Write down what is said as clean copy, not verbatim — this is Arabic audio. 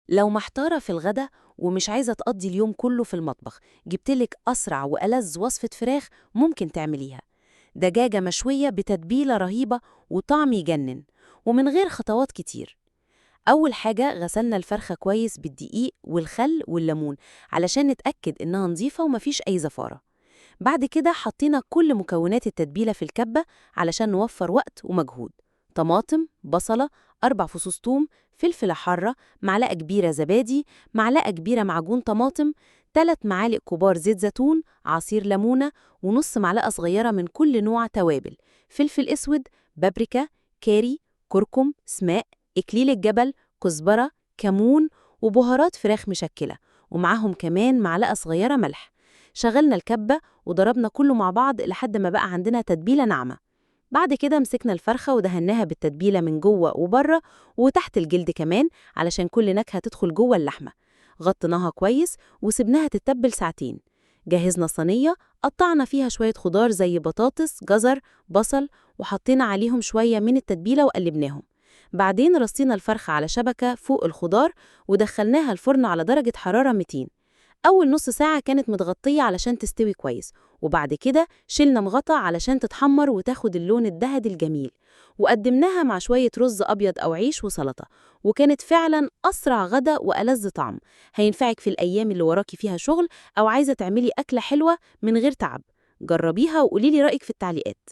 لو محتارة في الغدا ومش عايزة تقضي اليوم كله في المطبخ، جبتلك أسرع وألذ وصفة فراخ ممكن تعمليها. دجاجة مشوية بتتبيلة رهيبة وطعم يجنن، ومن غير خطوات كتير. أول حاجة غسلنا الفرخة كويس بالدقيق والخل والليمون علشان نتأكد إنها نظيفة ومفيش أي زفارة. بعد كده حطينا كل مكونات التتبيلة في الكبة علشان نوفر وقت ومجهود: طماطم، بصلة، 4 فصوص توم، فلفلة حارة، معلقة كبيرة زبادي، معلقة كبيرة معجون طماطم، 3 معالق كبار زيت زيتون، عصير ليمونة، ونص معلقة صغيرة من كل نوع توابل: فلفل أسود، بابريكا، كاري، كركم، سماق، إكليل الجبل، كزبرة، كمون، وبهارات فراخ مشكلة، ومعاهم كمان معلقة صغيرة ملح. شغلنا الكبة وضربنا كله مع بعض لحد ما بقى عندنا تتبيلة ناعمة. بعد كده مسكنا الفرخة ودهناها بالتتبيلة من جوه وبره وتحت الجلد كمان علشان كل نكهة تدخل جوه اللحمة. غطيناها كويس وسبناها تتبل ساعتين. جهزنا صينية، قطعنا فيها شوية خضار زي بطاطس، جزر، بصل، وحطينا عليهم شوية من التتبيلة وقلبناهم. بعدين رصينا الفرخة على شبكة فوق الخضار ودخلناها الفرن على درجة حرارة 200. أول نص ساعة كانت متغطية علشان تستوي كويس، وبعد كده شلنا مغطى علشان تتحمر وتاخد اللون الذهبي الجميل، وقدمناها مع شوية رز أبيض أو عيش وسلطة. وكانت فعلا أسرع غدا وألذ طعم. هينفعك في الأيام اللي وراكي فيها شغل أو عايزة تعملي أكلة حلوة من غير تعب. جربيها وقوليلي رأيك في التعليقات.